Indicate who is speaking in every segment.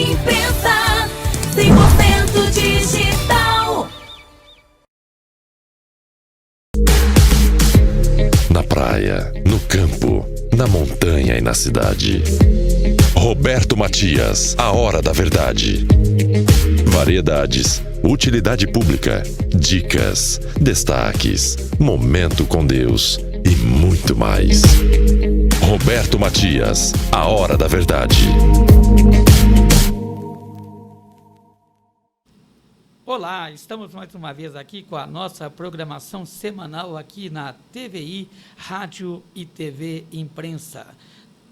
Speaker 1: Imprensa 100% digital.
Speaker 2: Na praia, no campo, na montanha e na cidade. Roberto Matias, a hora da verdade. Variedades, utilidade pública, dicas, destaques, momento com Deus e muito mais. Roberto Matias, a hora da verdade.
Speaker 3: Olá, estamos mais uma vez aqui com a nossa programação semanal aqui na TVI, Rádio e TV Imprensa.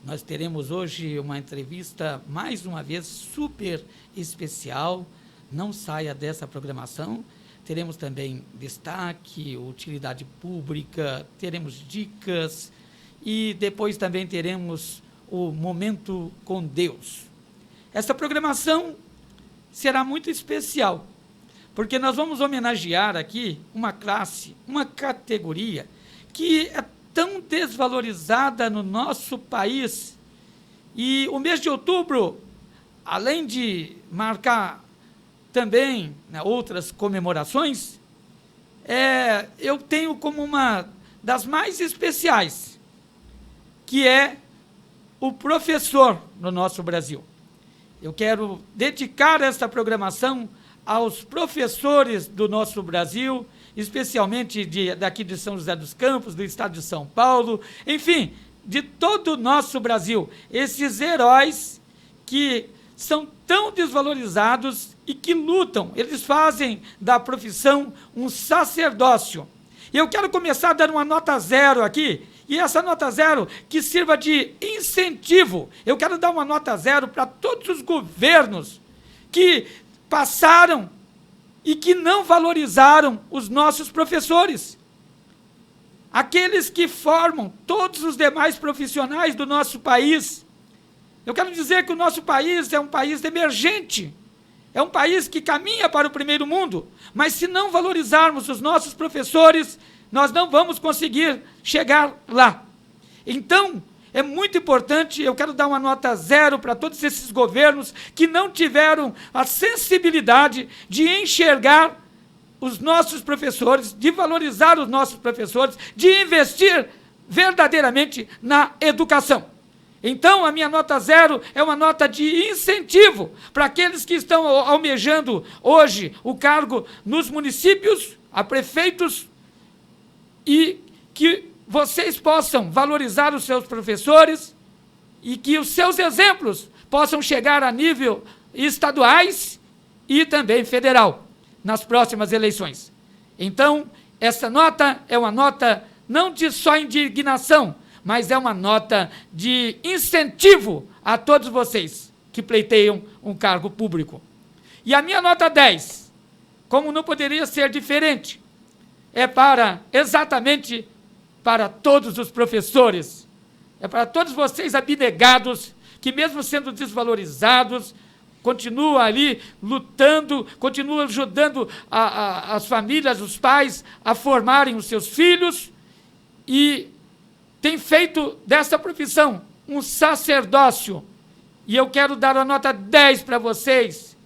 Speaker 3: Nós teremos hoje uma entrevista, mais uma vez, super especial. Não saia dessa programação. Teremos também destaque, utilidade pública, teremos dicas e depois também teremos o Momento com Deus. Essa programação será muito especial, porque nós vamos homenagear aqui uma classe, uma categoria que é tão desvalorizada no nosso país. E o mês de outubro, além de marcar também, né, outras comemorações, eu tenho como uma das mais especiais, que é o professor no nosso Brasil. Eu quero dedicar esta programação aos professores do nosso Brasil, especialmente daqui de São José dos Campos, do estado de São Paulo, enfim, de todo o nosso Brasil. Esses heróis que são tão desvalorizados e que lutam, eles fazem da profissão um sacerdócio. E eu quero começar dando uma nota 0 aqui, e essa nota 0 que sirva de incentivo. Eu quero dar uma nota 0 para todos os governos que passaram e que não valorizaram os nossos professores. Aqueles que formam todos os demais profissionais do nosso país. Eu quero dizer que o nosso país é um país emergente, é um país que caminha para o primeiro mundo, mas se não valorizarmos os nossos professores, nós não vamos conseguir chegar lá. Então, é muito importante, eu quero dar uma nota 0 para todos esses governos que não tiveram a sensibilidade de enxergar os nossos professores, de valorizar os nossos professores, de investir verdadeiramente na educação. Então, a minha nota 0 é uma nota de incentivo para aqueles que estão almejando hoje o cargo nos municípios, a prefeitos, e que vocês possam valorizar os seus professores e que os seus exemplos possam chegar a nível estaduais e também federal nas próximas eleições. Então, essa nota é uma nota não de só indignação, mas é uma nota de incentivo a todos vocês que pleiteiam um cargo público. E a minha nota 10, como não poderia ser diferente, é exatamente para todos os professores, é para todos vocês abnegados, que mesmo sendo desvalorizados, continuam ali lutando, continuam ajudando as famílias, os pais, a formarem os seus filhos, e tem feito dessa profissão um sacerdócio. E eu quero dar a nota 10 para vocês,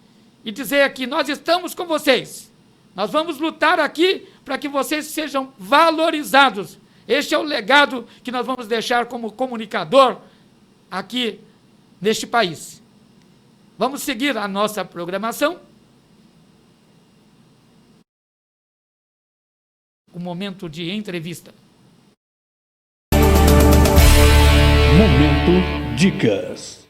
Speaker 3: e dizer aqui, nós estamos com vocês, nós vamos lutar aqui para que vocês sejam valorizados. Este é o legado que nós vamos deixar como comunicador aqui neste país. Vamos seguir a nossa programação. Um momento de entrevista.
Speaker 4: Momento Dicas.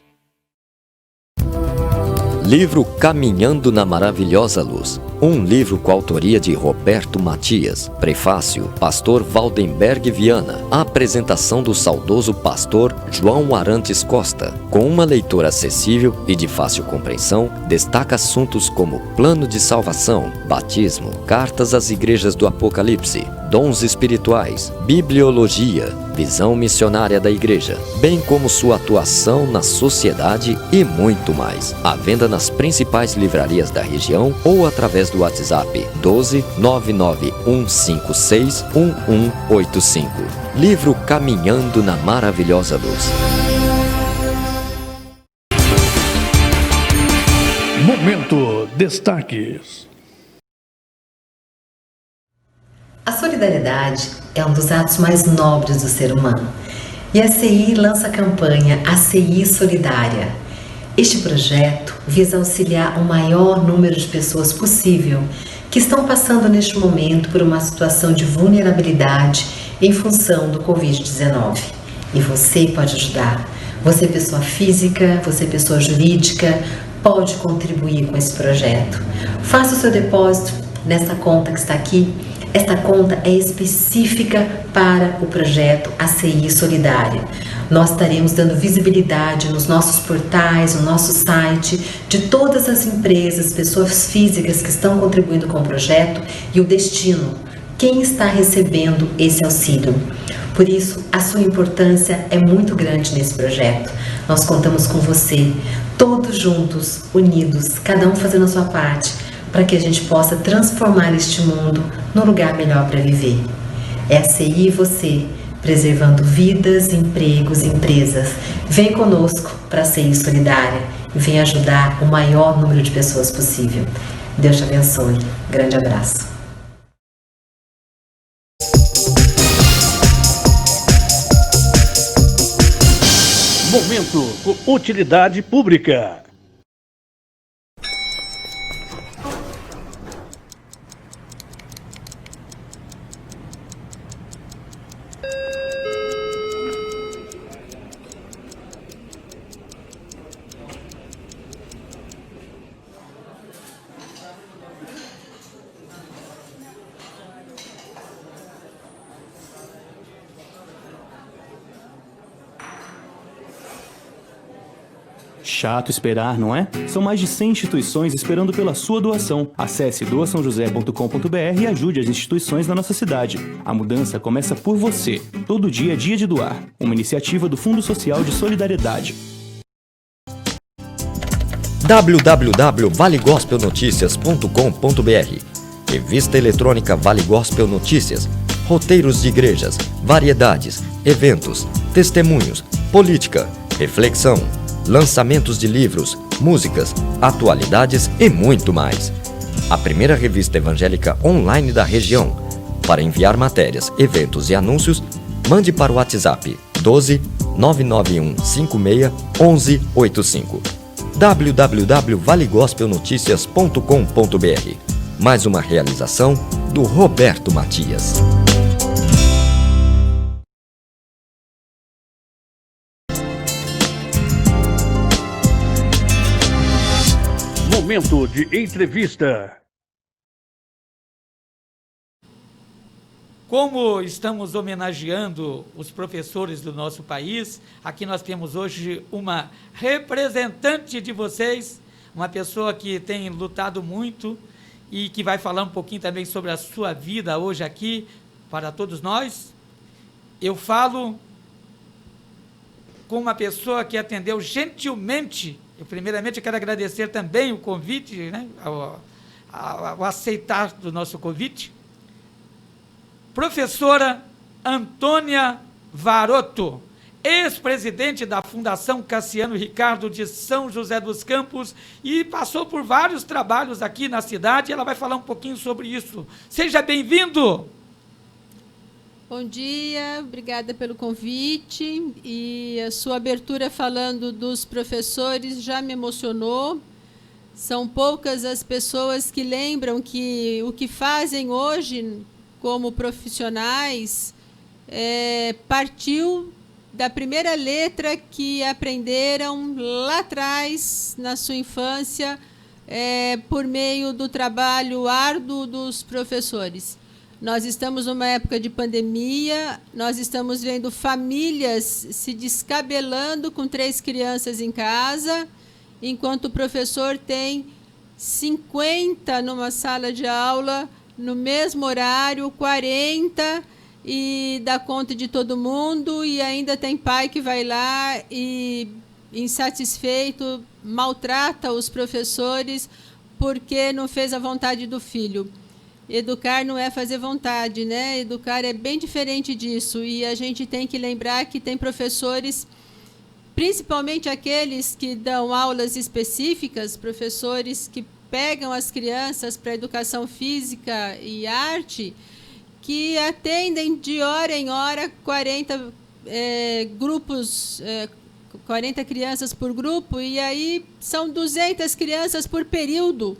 Speaker 5: Livro Caminhando na Maravilhosa Luz. Um livro com a autoria de Roberto Matias. Prefácio, Pastor Valdenberg Viana. A apresentação do saudoso pastor João Arantes Costa. Com uma leitura acessível e de fácil compreensão, destaca assuntos como plano de salvação, batismo, cartas às igrejas do Apocalipse, dons espirituais, bibliologia, visão missionária da igreja, bem como sua atuação na sociedade e muito mais. À venda nas principais livrarias da região ou através do WhatsApp 12 99156 1185. Livro Caminhando na Maravilhosa Luz.
Speaker 4: Momento Destaques.
Speaker 6: A solidariedade é um dos atos mais nobres do ser humano. E a CI lança a campanha ACI Solidária. Este projeto visa auxiliar o maior número de pessoas possível que estão passando neste momento por uma situação de vulnerabilidade em função do Covid-19. E você pode ajudar. Você, pessoa física, você, pessoa jurídica, pode contribuir com esse projeto. Faça o seu depósito nessa conta que está aqui. Esta conta é específica para o projeto ACI Solidária. Nós estaremos dando visibilidade nos nossos portais, no nosso site, de todas as empresas, pessoas físicas que estão contribuindo com o projeto e o destino, quem está recebendo esse auxílio. Por isso, a sua importância é muito grande nesse projeto. Nós contamos com você, todos juntos, unidos, cada um fazendo a sua parte, para que a gente possa transformar este mundo num lugar melhor para viver. É a CI e você, preservando vidas, empregos e empresas. Vem conosco para a CI Solidária e vem ajudar o maior número de pessoas possível. Deus te abençoe. Grande abraço.
Speaker 4: Momento com utilidade pública.
Speaker 7: Chato esperar, não é? São mais de 100 instituições esperando pela sua doação. Acesse doaçãojosé.com.br e ajude as instituições da nossa cidade. A mudança começa por você. Todo dia é dia de doar. Uma iniciativa do Fundo Social de Solidariedade.
Speaker 5: www.valegospelnoticias.com.br Revista eletrônica Vale Gospel Notícias. Roteiros de igrejas, variedades, eventos, testemunhos, política, reflexão, lançamentos de livros, músicas, atualidades e muito mais. A primeira revista evangélica online da região. Para enviar matérias, eventos e anúncios, mande para o WhatsApp 12 991 56 11 85. www.valegospelnoticias.com.br Mais uma realização do Roberto Matias.
Speaker 4: Momento de entrevista.
Speaker 3: Como estamos homenageando os professores do nosso país, aqui nós temos hoje uma representante de vocês, uma pessoa que tem lutado muito e que vai falar um pouquinho também sobre a sua vida hoje aqui para todos nós. Eu falo com uma pessoa que atendeu gentilmente. Eu primeiramente quero agradecer também o convite, né, ao aceitar do nosso convite. Professora Antônia Varoto, ex-presidente da Fundação Cassiano Ricardo de São José dos Campos e passou por vários trabalhos aqui na cidade. Ela vai falar um pouquinho sobre isso. Seja bem-vindo!
Speaker 8: Bom dia, obrigada pelo convite. E a sua abertura falando dos professores já me emocionou. São poucas as pessoas que lembram que o que fazem hoje como profissionais partiu da primeira letra que aprenderam lá atrás, na sua infância, por meio do trabalho árduo dos professores. Nós estamos numa época de pandemia, nós estamos vendo famílias se descabelando com 3 crianças em casa, enquanto o professor tem 50 numa sala de aula, no mesmo horário, 40, e dá conta de todo mundo, e ainda tem pai que vai lá e, insatisfeito, maltrata os professores porque não fez a vontade do filho. Educar não é fazer vontade, né? Educar é bem diferente disso, e a gente tem que lembrar que tem professores principalmente aqueles que dão aulas específicas, professores que pegam as crianças para educação física e arte, que atendem de hora em hora 40 grupos, 40 crianças por grupo, e aí são 200 crianças por período.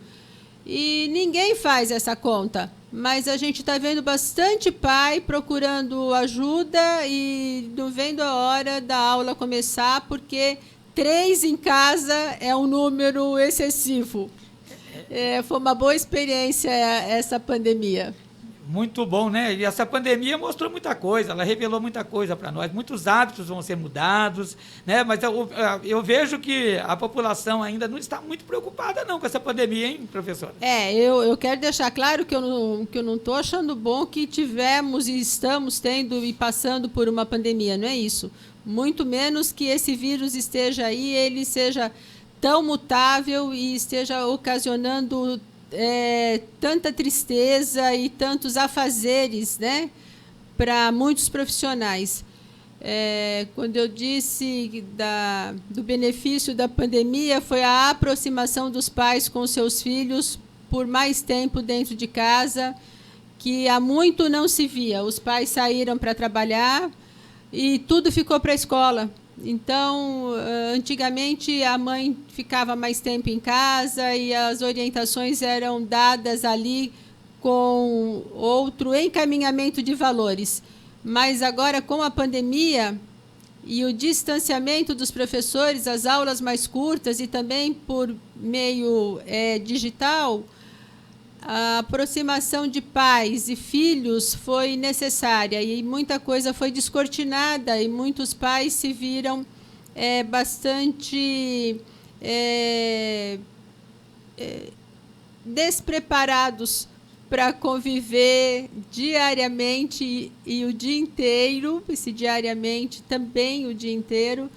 Speaker 8: E ninguém faz essa conta, mas a gente está vendo bastante pai procurando ajuda e não vendo a hora da aula começar, porque 3 em casa é um número excessivo. Foi uma boa experiência essa pandemia.
Speaker 3: Muito bom, né? E essa pandemia mostrou muita coisa, ela revelou muita coisa para nós. Muitos hábitos vão ser mudados, né? Mas eu vejo que a população ainda não está muito preocupada não com essa pandemia, hein, professora?
Speaker 8: Eu quero deixar claro que eu não estou achando bom que tivemos e estamos tendo e passando por uma pandemia, não é isso. Muito menos que esse vírus esteja aí, ele seja tão mutável e esteja ocasionando tanta tristeza e tantos afazeres, né, para muitos profissionais. Quando eu disse do benefício da pandemia, foi a aproximação dos pais com seus filhos por mais tempo dentro de casa, que há muito não se via. Os pais saíram para trabalhar e tudo ficou para a escola. Então, antigamente, a mãe ficava mais tempo em casa e as orientações eram dadas ali com outro encaminhamento de valores. Mas agora, com a pandemia e o distanciamento dos professores, as aulas mais curtas e também por meio digital, a aproximação de pais e filhos foi necessária e muita coisa foi descortinada e muitos pais se viram bastante despreparados para conviver diariamente e o dia inteiro, esse diariamente também o dia inteiro,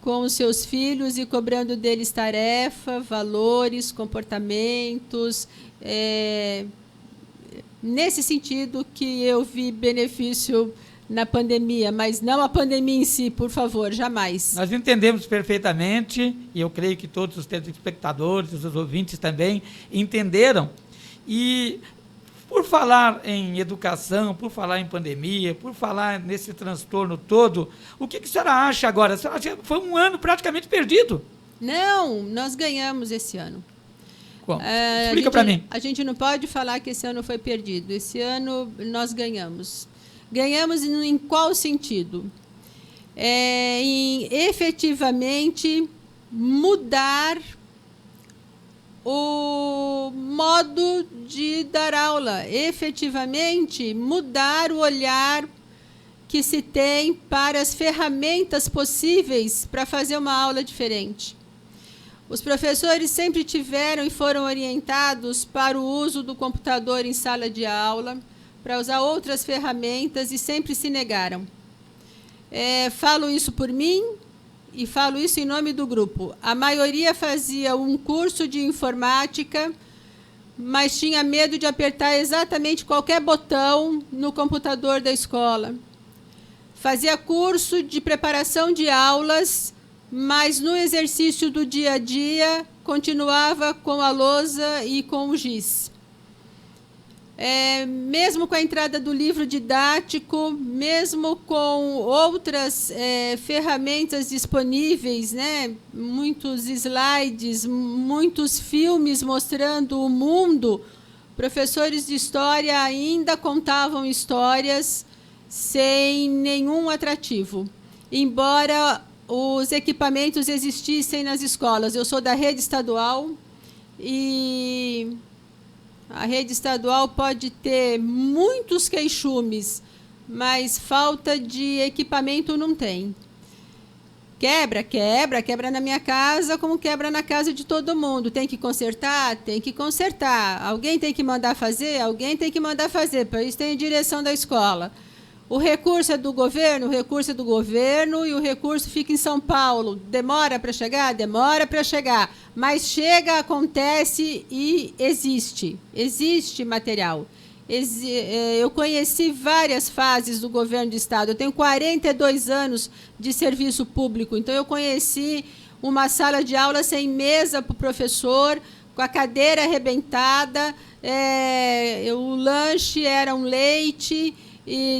Speaker 8: com os seus filhos e cobrando deles tarefa, valores, comportamentos. Nesse sentido que eu vi benefício na pandemia, mas não a pandemia em si, por favor, jamais.
Speaker 3: Nós entendemos perfeitamente, e eu creio que todos os telespectadores, os ouvintes também entenderam. E por falar em educação, por falar em pandemia, por falar nesse transtorno todo, o que a senhora acha agora? A senhora acha que foi um ano praticamente perdido?
Speaker 8: Não, nós ganhamos esse ano.
Speaker 3: Como? Explica para mim.
Speaker 8: A gente não pode falar que esse ano foi perdido. Esse ano nós ganhamos. Ganhamos em qual sentido? Em efetivamente mudar o modo de dar aula, efetivamente mudar o olhar que se tem para as ferramentas possíveis para fazer uma aula diferente. Os professores sempre tiveram e foram orientados para o uso do computador em sala de aula, para usar outras ferramentas e sempre se negaram. Falo isso por mim e falo isso em nome do grupo. A maioria fazia um curso de informática, mas tinha medo de apertar exatamente qualquer botão no computador da escola. Fazia curso de preparação de aulas, mas no exercício do dia a dia continuava com a lousa e com o giz. Mesmo com a entrada do livro didático, mesmo com outras ferramentas disponíveis, né? Muitos slides, muitos filmes mostrando o mundo, professores de história ainda contavam histórias sem nenhum atrativo, embora os equipamentos existissem nas escolas. Eu sou da rede estadual e a rede estadual pode ter muitos queixumes, mas falta de equipamento não tem. Quebra na minha casa como quebra na casa de todo mundo. Tem que consertar? Tem que consertar. Alguém tem que mandar fazer? Alguém tem que mandar fazer. Para isso tem a direção da escola. O recurso é do governo? O recurso é do governo e o recurso fica em São Paulo. Demora para chegar? Demora para chegar. Mas chega, acontece e existe. Existe material. Eu conheci várias fases do governo do Estado. Eu tenho 42 anos de serviço público, então eu conheci uma sala de aula sem mesa para o professor, com a cadeira arrebentada, o lanche era um leite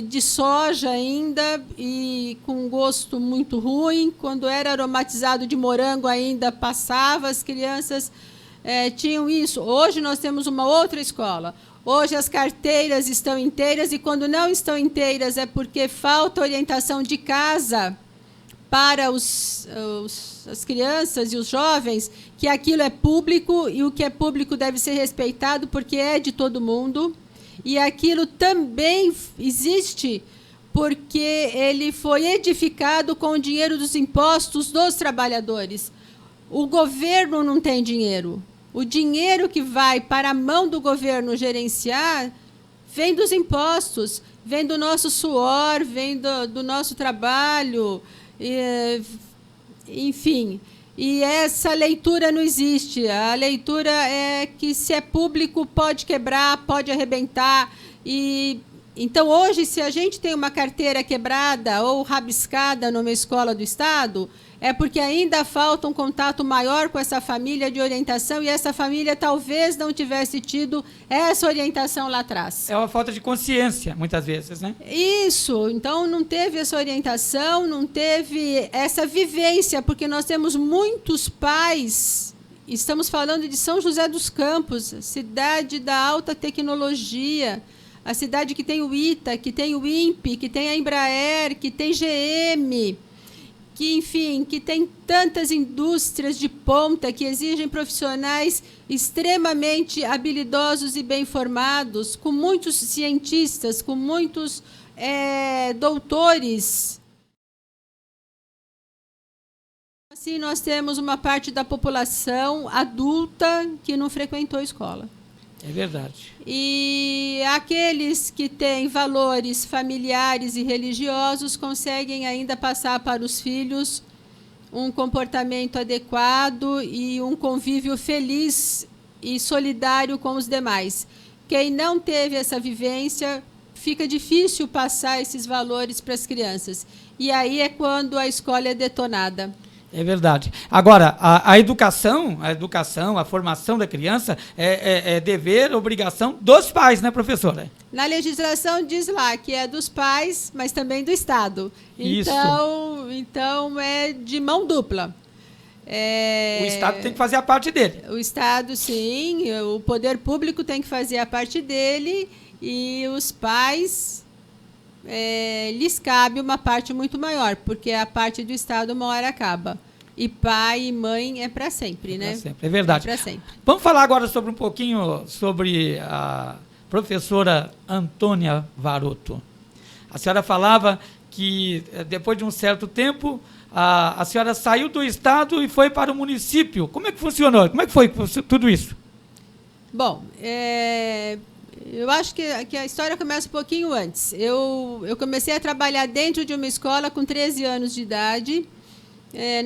Speaker 8: de soja ainda, e com gosto muito ruim. Quando era aromatizado de morango ainda passava, as crianças tinham isso. Hoje nós temos uma outra escola. Hoje as carteiras estão inteiras, e quando não estão inteiras é porque falta orientação de casa para as crianças e os jovens, que aquilo é público, e o que é público deve ser respeitado, porque é de todo mundo. E aquilo também existe porque ele foi edificado com o dinheiro dos impostos dos trabalhadores. O governo não tem dinheiro. O dinheiro que vai para a mão do governo gerenciar vem dos impostos, vem do nosso suor, vem do nosso trabalho, enfim. E essa leitura não existe. A leitura é que, se é público, pode quebrar, pode arrebentar. Então, hoje, se a gente tem uma carteira quebrada ou rabiscada numa escola do Estado, é porque ainda falta um contato maior com essa família de orientação, e essa família talvez não tivesse tido essa orientação lá atrás.
Speaker 3: É uma falta de consciência, muitas vezes, né?
Speaker 8: Isso. Então, não teve essa orientação, não teve essa vivência, porque nós temos muitos pais. Estamos falando de São José dos Campos, cidade da alta tecnologia, a cidade que tem o ITA, que tem o INPE, que tem a Embraer, que tem GM, que, enfim, que tem tantas indústrias de ponta que exigem profissionais extremamente habilidosos e bem formados, com muitos cientistas, com muitos doutores. Assim, nós temos uma parte da população adulta que não frequentou a escola.
Speaker 3: É verdade.
Speaker 8: E aqueles que têm valores familiares e religiosos conseguem ainda passar para os filhos um comportamento adequado e um convívio feliz e solidário com os demais. Quem não teve essa vivência, fica difícil passar esses valores para as crianças. E aí é quando a escola é detonada.
Speaker 3: É verdade. Agora, a educação, a formação da criança é dever, obrigação dos pais, né, professora?
Speaker 8: Na legislação diz lá que é dos pais, mas também do Estado.
Speaker 3: Isso.
Speaker 8: Então é de mão dupla.
Speaker 3: O Estado tem que fazer a parte dele.
Speaker 8: O Estado, sim. O poder público tem que fazer a parte dele, e os pais... lhes cabe uma parte muito maior, porque a parte do Estado uma hora acaba. E pai e mãe é para sempre, né?
Speaker 3: Pra sempre, é verdade.
Speaker 8: É para sempre.
Speaker 3: Vamos falar agora um pouquinho sobre a professora Antônia Varoto. A senhora falava que, depois de um certo tempo, a senhora saiu do Estado e foi para o município. Como é que funcionou? Como é que foi tudo isso?
Speaker 8: Bom, eu acho que a história começa um pouquinho antes. Eu comecei a trabalhar dentro de uma escola com 13 anos de idade,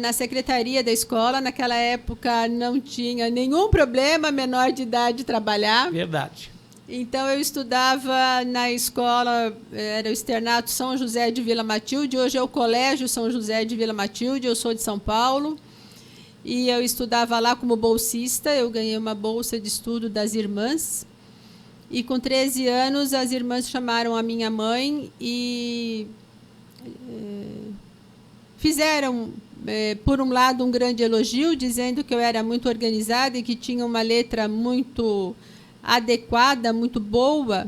Speaker 8: na secretaria da escola. Naquela época não tinha nenhum problema menor de idade trabalhar.
Speaker 3: Verdade.
Speaker 8: Então, eu estudava na escola, era o Externato São José de Vila Matilde, hoje é o Colégio São José de Vila Matilde, eu sou de São Paulo. E eu estudava lá como bolsista, eu ganhei uma bolsa de estudo das irmãs. E com 13 anos, as irmãs chamaram a minha mãe e fizeram, por um lado, um grande elogio, dizendo que eu era muito organizada e que tinha uma letra muito adequada, muito boa.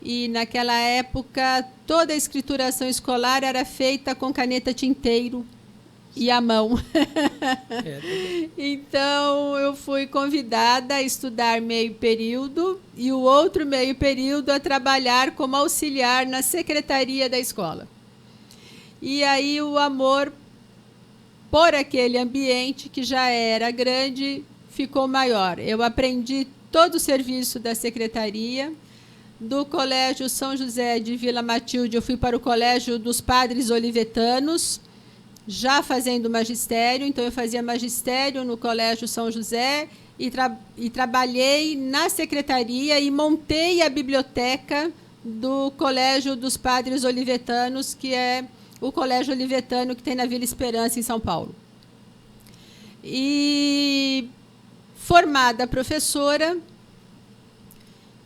Speaker 8: E, naquela época, toda a escrituração escolar era feita com caneta tinteiro e à mão. Então, eu fui convidada a estudar meio período e o outro meio período a trabalhar como auxiliar na secretaria da escola. E aí o amor por aquele ambiente, que já era grande, ficou maior. Eu aprendi todo o serviço da secretaria. Do Colégio São José de Vila Matilde, eu fui para o Colégio dos Padres Olivetanos, já fazendo magistério, então eu fazia magistério no Colégio São José e trabalhei na secretaria e montei a biblioteca do Colégio dos Padres Olivetanos, que é o Colégio Olivetano que tem na Vila Esperança, em São Paulo. E, formada professora,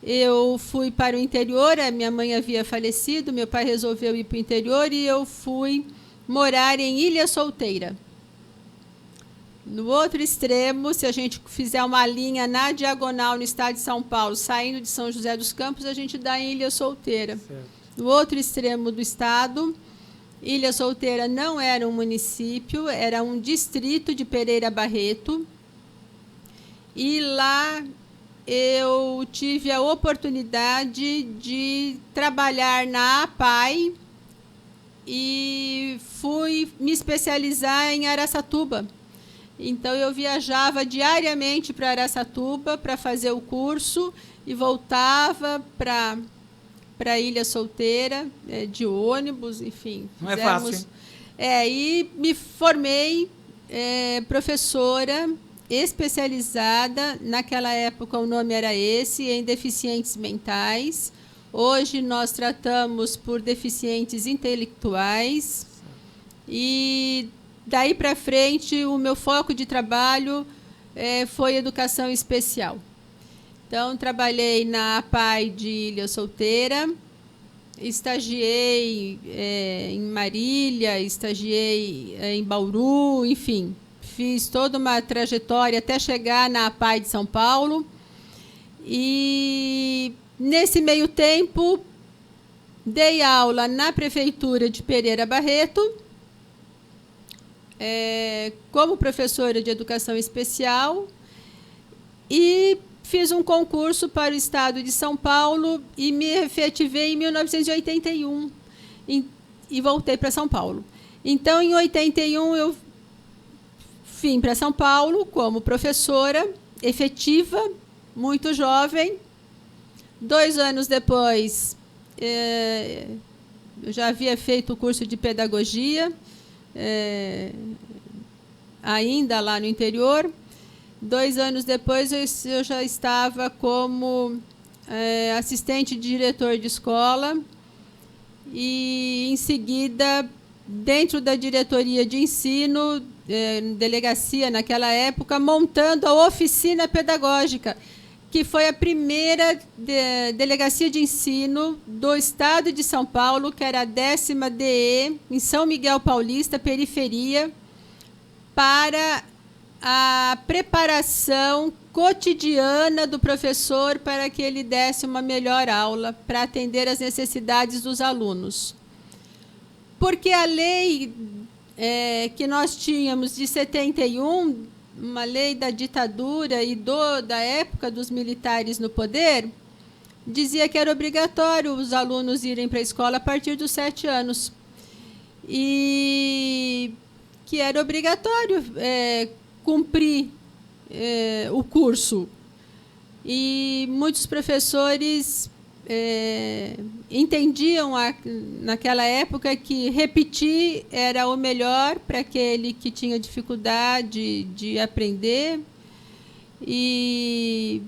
Speaker 8: eu fui para o interior, a minha mãe havia falecido, meu pai resolveu ir para o interior e eu fui morar em Ilha Solteira. No outro extremo, se a gente fizer uma linha na diagonal no estado de São Paulo, saindo de São José dos Campos, a gente dá em Ilha Solteira. Certo. No outro extremo do estado, Ilha Solteira não era um município, era um distrito de Pereira Barreto. E lá eu tive a oportunidade de trabalhar na APAI e fui me especializar em Araçatuba. Então, eu viajava diariamente para Araçatuba para fazer o curso e voltava para Ilha Solteira, de ônibus, enfim.
Speaker 3: Não é fácil.
Speaker 8: E me formei professora especializada, naquela época o nome era esse, em deficientes mentais. Hoje nós tratamos por deficientes intelectuais. E daí para frente o meu foco de trabalho foi educação especial. Então, trabalhei na APAI de Ilha Solteira, estagiei em Marília, estagiei em Bauru, enfim, fiz toda uma trajetória até chegar na APAI de São Paulo. E, nesse meio tempo, dei aula na Prefeitura de Pereira Barreto, como professora de educação especial, e fiz um concurso para o estado de São Paulo e me efetivei em 1981 e voltei para São Paulo. Então, em 81, eu vim para São Paulo como professora efetiva, muito jovem. 2 anos depois, eu já havia feito o curso de pedagogia, ainda lá no interior. 2 anos depois, eu já estava como assistente de diretor de escola e, em seguida, dentro da diretoria de ensino, delegacia naquela época, montando a oficina pedagógica, que foi a primeira delegacia de ensino do estado de São Paulo, que era a 10ª DE, em São Miguel Paulista, periferia, para a preparação cotidiana do professor para que ele desse uma melhor aula, para atender às necessidades dos alunos. Porque a lei que nós tínhamos de 71, uma lei da ditadura e da época dos militares no poder, dizia que era obrigatório os alunos irem para a escola a partir dos 7 anos. E que era obrigatório cumprir o curso. E muitos professores entendiam naquela época que repetir era o melhor para aquele que tinha dificuldade de aprender. E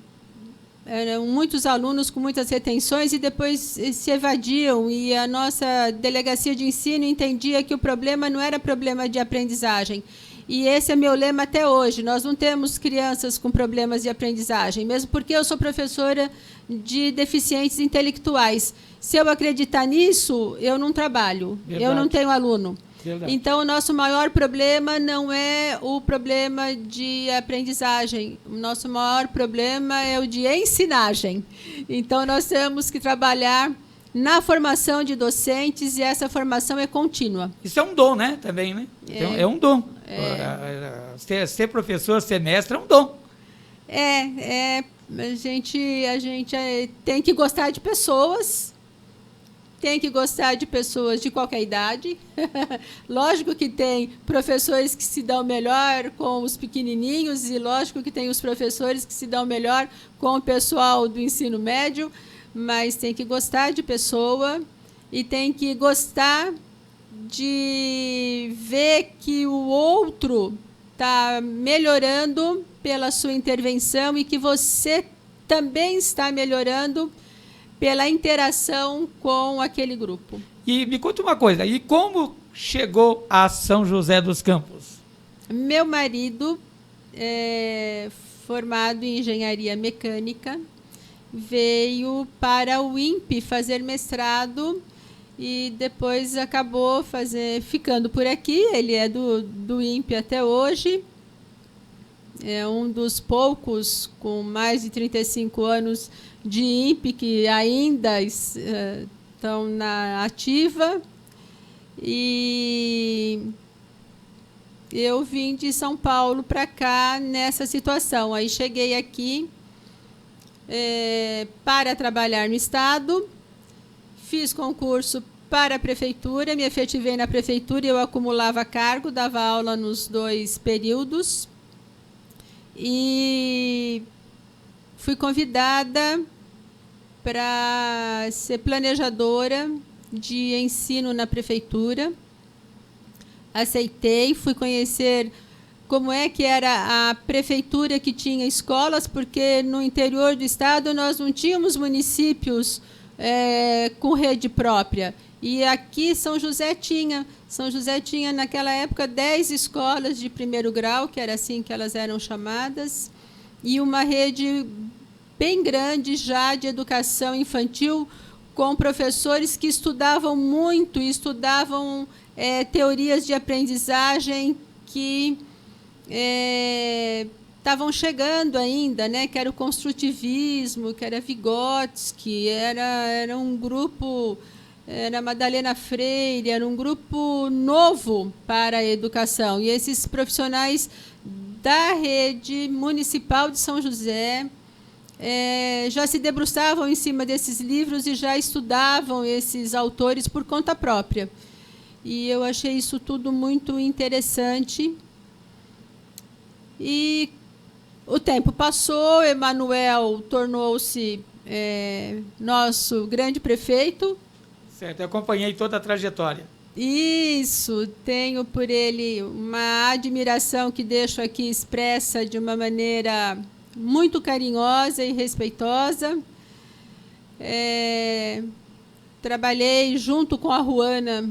Speaker 8: eram muitos alunos com muitas retenções e depois se evadiam. E a nossa delegacia de ensino entendia que o problema não era problema de aprendizagem. E esse é meu lema até hoje. Nós não temos crianças com problemas de aprendizagem, mesmo porque eu sou professora de deficientes intelectuais. Se eu acreditar nisso, eu não trabalho. Verdade. Eu não tenho aluno. Verdade. Então, o nosso maior problema não é o problema de aprendizagem. O nosso maior problema é o de ensinagem. Então, nós temos que trabalhar na formação de docentes, e essa formação é contínua.
Speaker 3: Isso é um dom, né? Também, né? É um dom. Ser professor, ser mestre é um dom. A gente tem que gostar de pessoas, tem que gostar de pessoas de qualquer idade. Lógico que tem professores que se dão melhor com os pequenininhos e lógico que tem os professores que se dão melhor com o pessoal do ensino médio, mas tem que gostar de pessoa e tem que gostar
Speaker 8: de ver que o outro está melhorando pela sua intervenção e que você também está melhorando pela interação com aquele grupo.
Speaker 3: E me conta uma coisa, e como chegou a São José dos Campos?
Speaker 8: Meu marido é formado em engenharia mecânica, veio para o INPE fazer mestrado e depois acabou ficando por aqui. Ele é do INPE até hoje, é um dos poucos com mais de 35 anos de INPE que ainda estão na ativa. E eu vim de São Paulo para cá nessa situação. Aí cheguei aqui para trabalhar no Estado, fiz concurso para a Prefeitura, me efetivei na Prefeitura, eu acumulava cargo, dava aula nos 2 períodos e fui convidada para ser planejadora de ensino na Prefeitura. Aceitei, fui conhecer como é que era a prefeitura que tinha escolas, porque no interior do estado nós não tínhamos municípios com rede própria. E aqui São José tinha naquela época 10 escolas de primeiro grau, que era assim que elas eram chamadas, e uma rede bem grande já de educação infantil, com professores que estudavam muito, estudavam teorias de aprendizagem que estavam chegando ainda, né? Que era o construtivismo, que era Vygotsky, era um grupo, era Madalena Freire, era um grupo novo para a educação. E esses profissionais da rede municipal de São José já se debruçavam em cima desses livros e já estudavam esses autores por conta própria. E eu achei isso tudo muito interessante. E o tempo passou, Emanuel tornou-se nosso grande prefeito.
Speaker 3: Certo, eu acompanhei toda a trajetória.
Speaker 8: Isso, tenho por ele uma admiração que deixo aqui expressa de uma maneira muito carinhosa e respeitosa. Trabalhei junto com a Ruana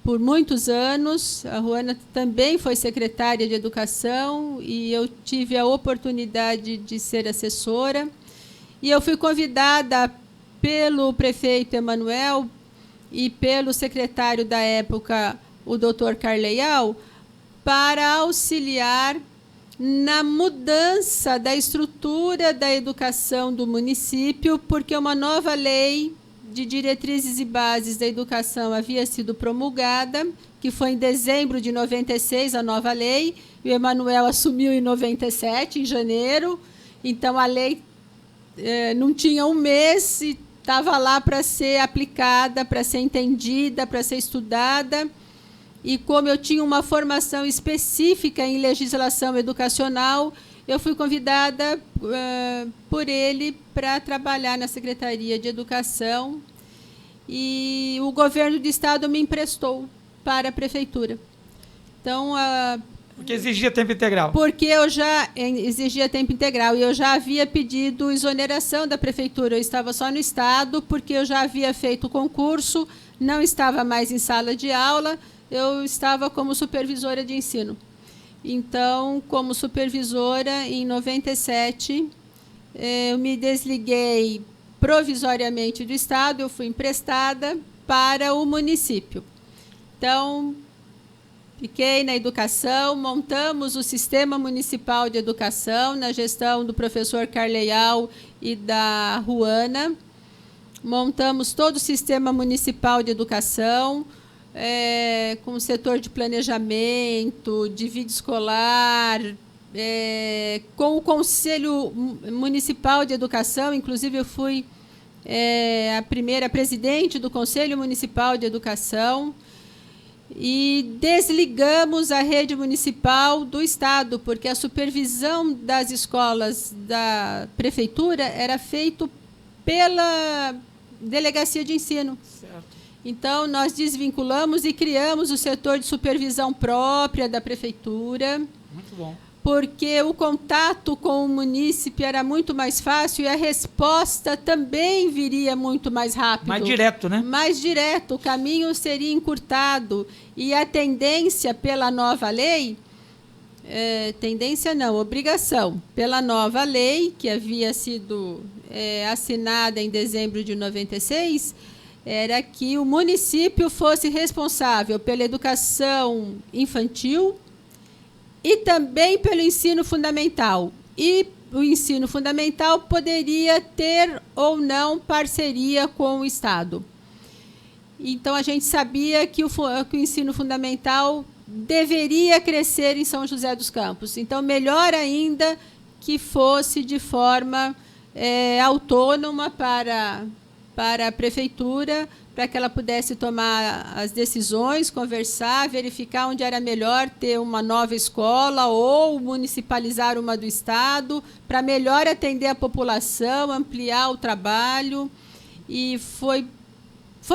Speaker 8: por muitos anos. A Ruana também foi secretária de Educação e eu tive a oportunidade de ser assessora. E eu fui convidada pelo prefeito Emanuel e pelo secretário da época, o doutor Carleial, para auxiliar na mudança da estrutura da educação do município, porque uma nova lei de diretrizes e bases da educação havia sido promulgada, que foi em dezembro de 96, a nova lei, e o Emanuel assumiu em 97, em janeiro. Então, a lei não tinha um mês e estava lá para ser aplicada, para ser entendida, para ser estudada. E como eu tinha uma formação específica em legislação educacional, eu fui convidada por ele para trabalhar na Secretaria de Educação e o governo do estado me emprestou para a prefeitura. Então,
Speaker 3: porque exigia tempo integral.
Speaker 8: Porque eu já exigia tempo integral e eu já havia pedido exoneração da prefeitura. Eu estava só no estado porque eu já havia feito o concurso, não estava mais em sala de aula, eu estava como supervisora de ensino. Então, como supervisora, em 97, eu me desliguei provisoriamente do estado, eu fui emprestada para o município. Então, fiquei na educação, montamos o Sistema Municipal de Educação, na gestão do professor Carleial e da Ruana. Montamos todo o Sistema Municipal de Educação, com o setor de planejamento, de vida escolar, com o Conselho Municipal de Educação. Inclusive, eu fui a primeira presidente do Conselho Municipal de Educação. E desligamos a rede municipal do estado, porque a supervisão das escolas da prefeitura era feita pela delegacia de ensino.
Speaker 3: Certo.
Speaker 8: Então, nós desvinculamos e criamos o setor de supervisão própria da prefeitura.
Speaker 3: Muito bom.
Speaker 8: Porque o contato com o munícipe era muito mais fácil e a resposta também viria muito mais rápido.
Speaker 3: Mais direto, né?
Speaker 8: Mais direto, o caminho seria encurtado. E a tendência pela nova lei, obrigação, pela nova lei, que havia sido assinada em dezembro de 96, era que o município fosse responsável pela educação infantil, e também pelo ensino fundamental. E o ensino fundamental poderia ter ou não parceria com o Estado. Então, a gente sabia que o ensino fundamental deveria crescer em São José dos Campos. Então, melhor ainda que fosse de forma autônoma para a prefeitura, para que ela pudesse tomar as decisões, conversar, verificar onde era melhor ter uma nova escola ou municipalizar uma do Estado, para melhor atender a população, ampliar o trabalho. E foi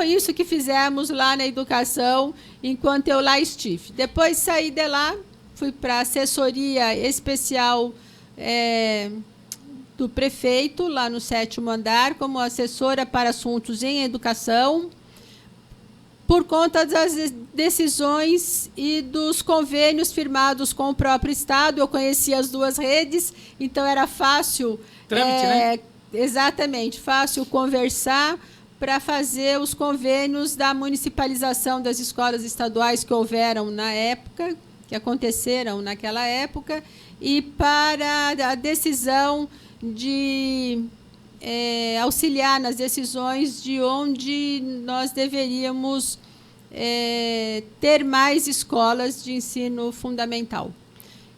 Speaker 8: isso que fizemos lá na educação, enquanto eu lá estive. Depois saí de lá, fui para a assessoria especial do prefeito, lá no 7º andar, como assessora para assuntos em educação, por conta das decisões e dos convênios firmados com o próprio Estado. Eu conhecia as duas redes, então era fácil...
Speaker 3: Trâmite, né?
Speaker 8: Exatamente, fácil conversar para fazer os convênios da municipalização das escolas estaduais que houveram na época, que aconteceram naquela época, e para a decisão de auxiliar nas decisões de onde nós deveríamos ter mais escolas de ensino fundamental.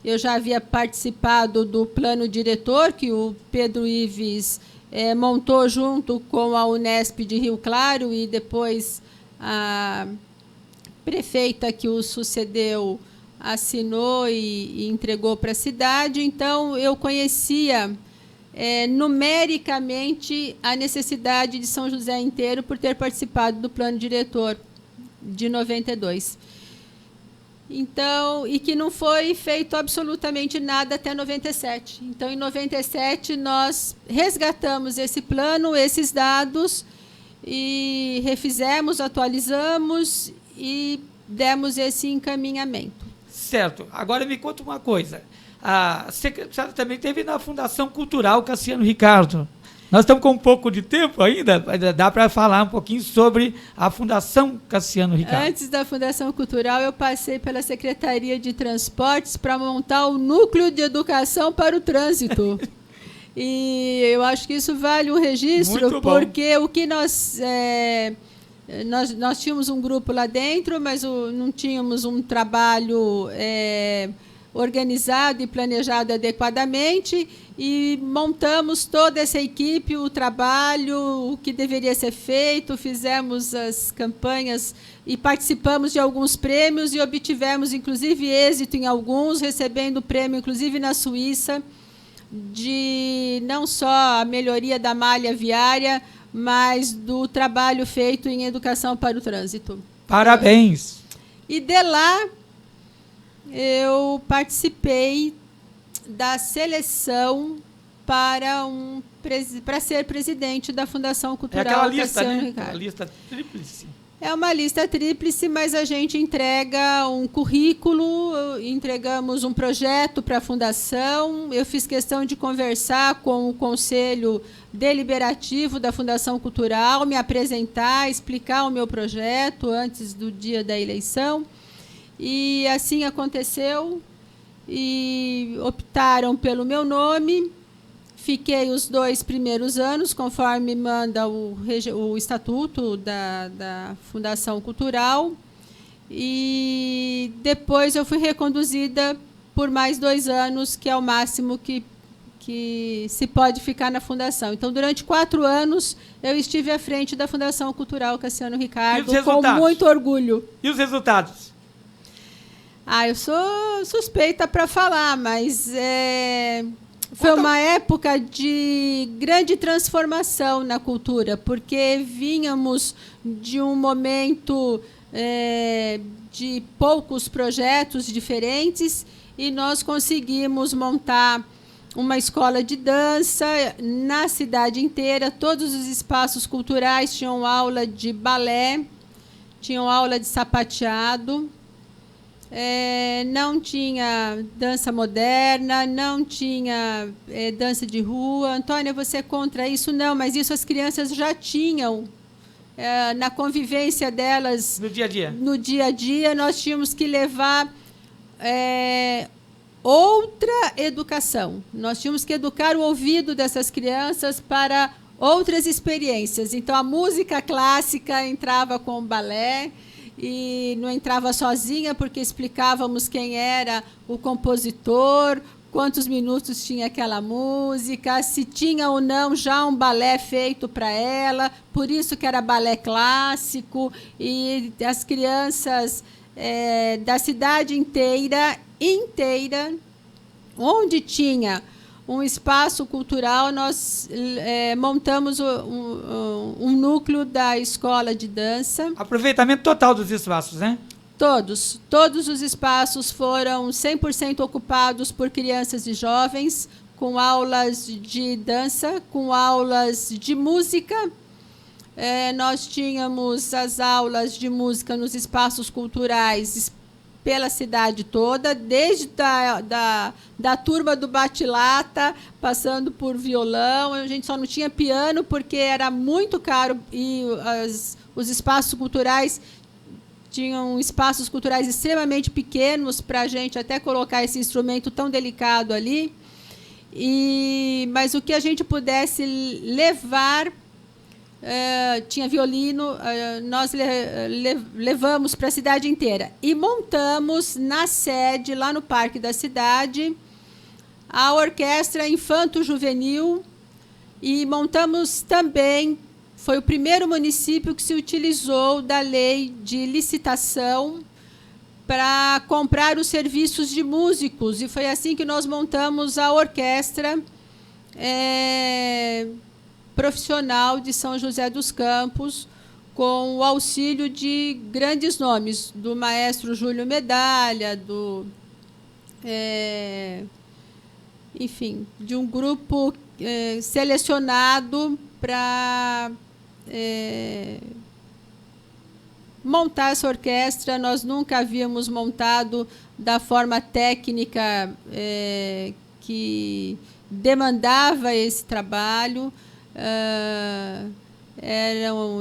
Speaker 8: Eu já havia participado do plano diretor que o Pedro Ives montou junto com a Unesp de Rio Claro, e depois a prefeita que o sucedeu assinou e entregou para a cidade. Então, eu conhecia numericamente a necessidade de São José inteiro por ter participado do plano diretor de 92. Então, e que não foi feito absolutamente nada até 97. Então, em 97, nós resgatamos esse plano, esses dados, e refizemos, atualizamos e demos esse encaminhamento.
Speaker 3: Certo. Agora me conta uma coisa. A secretária também teve na Fundação Cultural Cassiano Ricardo. Nós estamos com um pouco de tempo ainda, dá para falar um pouquinho sobre a Fundação Cassiano Ricardo.
Speaker 8: Antes da Fundação Cultural, eu passei pela Secretaria de Transportes para montar o Núcleo de Educação para o Trânsito. E eu acho que isso vale um registro, porque o que nós tínhamos um grupo lá dentro, mas não tínhamos um trabalho organizado e planejado adequadamente, e montamos toda essa equipe, o trabalho, o que deveria ser feito, fizemos as campanhas e participamos de alguns prêmios e obtivemos, inclusive, êxito em alguns, recebendo prêmio, inclusive, na Suíça, de não só a melhoria da malha viária, mas do trabalho feito em educação para o trânsito.
Speaker 3: Parabéns!
Speaker 8: E de lá, eu participei da seleção para ser presidente da Fundação Cultural.
Speaker 3: É aquela lista,
Speaker 8: Cassiano
Speaker 3: né?
Speaker 8: Ricardo.
Speaker 3: A lista tríplice.
Speaker 8: É uma lista tríplice, mas a gente entrega um currículo, entregamos um projeto para a Fundação. Eu fiz questão de conversar com o Conselho Deliberativo da Fundação Cultural, me apresentar, explicar o meu projeto antes do dia da eleição. E assim aconteceu, e optaram pelo meu nome. Fiquei os 2 primeiros anos, conforme manda o Estatuto da Fundação Cultural, e depois eu fui reconduzida por mais 2 anos, que é o máximo que se pode ficar na Fundação. Então, durante 4 anos, eu estive à frente da Fundação Cultural Cassiano Ricardo, com muito orgulho.
Speaker 3: E os resultados?
Speaker 8: Eu sou suspeita para falar, mas Foi uma época de grande transformação na cultura, porque vínhamos de um momento de poucos projetos diferentes e nós conseguimos montar uma escola de dança na cidade inteira. Todos os espaços culturais tinham aula de balé, tinham aula de sapateado. Não tinha dança moderna, não tinha dança de rua. Antônia, você é contra isso? Não, mas isso as crianças já tinham. Na convivência delas...
Speaker 3: No dia a dia.
Speaker 8: No dia a dia, nós tínhamos que levar outra educação. Nós tínhamos que educar o ouvido dessas crianças para outras experiências. Então, a música clássica entrava com o balé, e não entrava sozinha, porque explicávamos quem era o compositor, quantos minutos tinha aquela música, se tinha ou não já um balé feito para ela, por isso que era balé clássico, e as crianças da cidade inteira, onde tinha um espaço cultural, nós montamos um núcleo da escola de dança.
Speaker 3: Aproveitamento total dos espaços, né?
Speaker 8: Todos os espaços foram 100% ocupados por crianças e jovens, com aulas de dança, com aulas de música. Nós tínhamos as aulas de música nos espaços culturais pela cidade toda, desde da turma do bate-lata, passando por violão. A gente só não tinha piano porque era muito caro e os espaços culturais tinham espaços culturais extremamente pequenos para a gente até colocar esse instrumento tão delicado ali. Mas o que a gente pudesse levar... tinha violino, nós levamos para a cidade inteira e montamos na sede, lá no Parque da Cidade, a Orquestra Infanto-Juvenil, e montamos também, foi o primeiro município que se utilizou da lei de licitação para comprar os serviços de músicos, e foi assim que nós montamos a orquestra profissional de São José dos Campos, com o auxílio de grandes nomes, do maestro Júlio Medalha, enfim, de um grupo selecionado para montar essa orquestra. Nós nunca havíamos montado da forma técnica que demandava esse trabalho.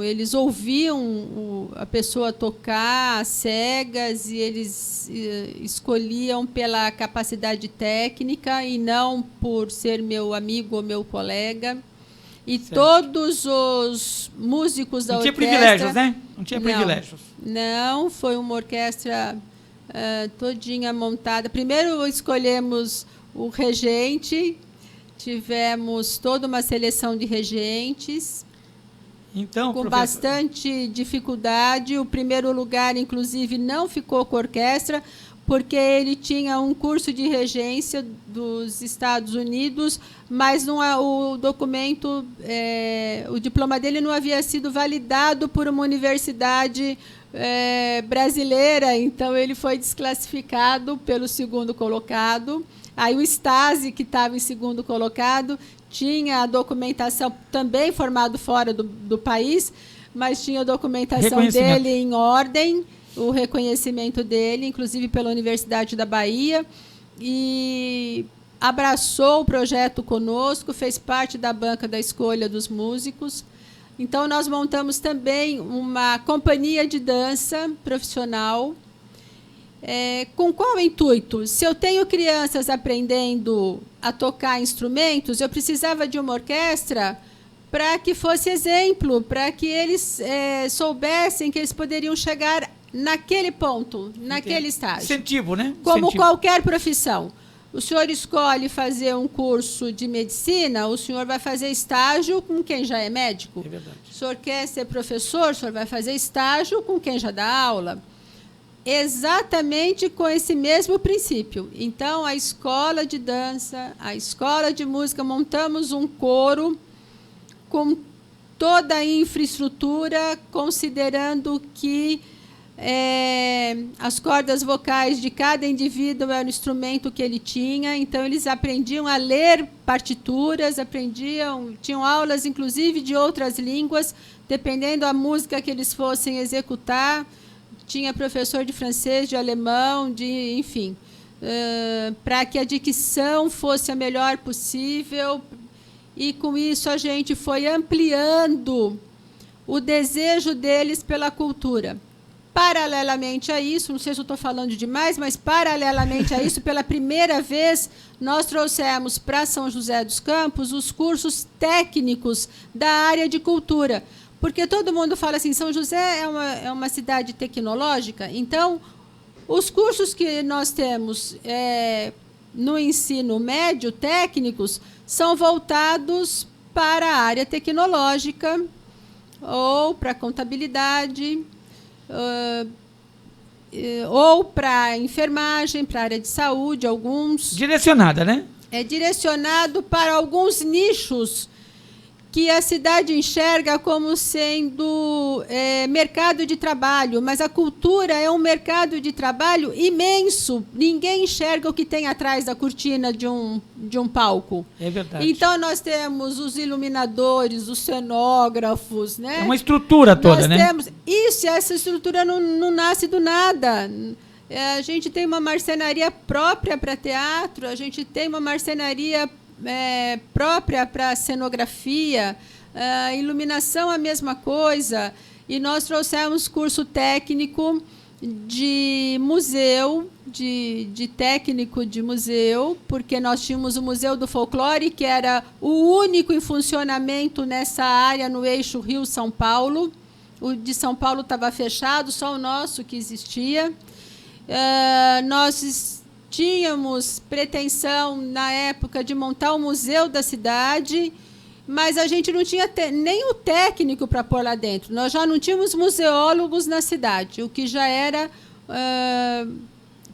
Speaker 8: Eles ouviam a pessoa tocar às cegas e eles escolhiam pela capacidade técnica e não por ser meu amigo ou meu colega. E certo. Todos os músicos da orquestra...
Speaker 3: Não tinha privilégios, né? Não tinha privilégios.
Speaker 8: Não, foi uma orquestra todinha montada. Primeiro escolhemos o regente, tivemos toda uma seleção de regentes,
Speaker 3: então,
Speaker 8: com
Speaker 3: professor,
Speaker 8: bastante dificuldade. O primeiro lugar, inclusive, não ficou com a orquestra, porque ele tinha um curso de regência dos Estados Unidos, mas o documento, o diploma dele não havia sido validado por uma universidade brasileira, então ele foi desclassificado pelo segundo colocado. Aí o Stasi, que estava em segundo colocado, tinha a documentação, também formado fora do país, mas tinha a documentação dele em ordem, o reconhecimento dele, inclusive pela Universidade da Bahia, e abraçou o projeto conosco, fez parte da banca da escolha dos músicos. Então, nós montamos também uma companhia de dança profissional. Com qual intuito? Se eu tenho crianças aprendendo a tocar instrumentos, eu precisava de uma orquestra para que fosse exemplo, para que eles soubessem que eles poderiam chegar naquele ponto, naquele estágio.
Speaker 3: Incentivo, né?
Speaker 8: Como
Speaker 3: Incentivo.
Speaker 8: qualquer profissão. O senhor escolhe fazer um curso de medicina, o senhor vai fazer estágio com quem já é médico.
Speaker 3: É verdade.
Speaker 8: O senhor quer ser professor, o senhor vai fazer estágio com quem já dá aula. exatamente com esse mesmo princípio. Então, a escola de dança, a escola de música, montamos um coro com toda a infraestrutura, considerando que as cordas vocais de cada indivíduo era o instrumento que ele tinha. Então, eles aprendiam a ler partituras, tinham aulas, inclusive, de outras línguas, dependendo da música que eles fossem executar. Tinha professor de francês, de alemão, enfim, para que a dicção fosse a melhor possível. E, com isso, a gente foi ampliando o desejo deles pela cultura. Paralelamente a isso, não sei se eu estou falando demais, mas paralelamente a isso, pela primeira vez, nós trouxemos para São José dos Campos os cursos técnicos da área de cultura. Porque todo mundo fala assim, São José é uma cidade tecnológica, então os cursos que nós temos no ensino médio, técnicos, são voltados para a área tecnológica ou para a contabilidade, ou para a enfermagem, para a área de saúde, alguns.
Speaker 3: Direcionada, né?
Speaker 8: É direcionado para alguns nichos que a cidade enxerga como sendo mercado de trabalho, mas a cultura é um mercado de trabalho imenso. Ninguém enxerga o que tem atrás da cortina de um palco.
Speaker 3: É verdade.
Speaker 8: Então, nós temos os iluminadores, os cenógrafos, né?
Speaker 3: É uma estrutura toda, né?
Speaker 8: Essa estrutura não nasce do nada. A gente tem uma marcenaria própria para teatro, a gente tem uma marcenaria própria para cenografia, iluminação a mesma coisa, e nós trouxemos curso técnico de museu, de técnico de museu, porque nós tínhamos o Museu do Folclore, que era o único em funcionamento nessa área no eixo Rio-São Paulo. O de São Paulo estava fechado, só o nosso que existia. Nós tínhamos pretensão, na época, de montar o museu da cidade, mas a gente não tinha nem o técnico para pôr lá dentro. Nós já não tínhamos museólogos na cidade, o que já era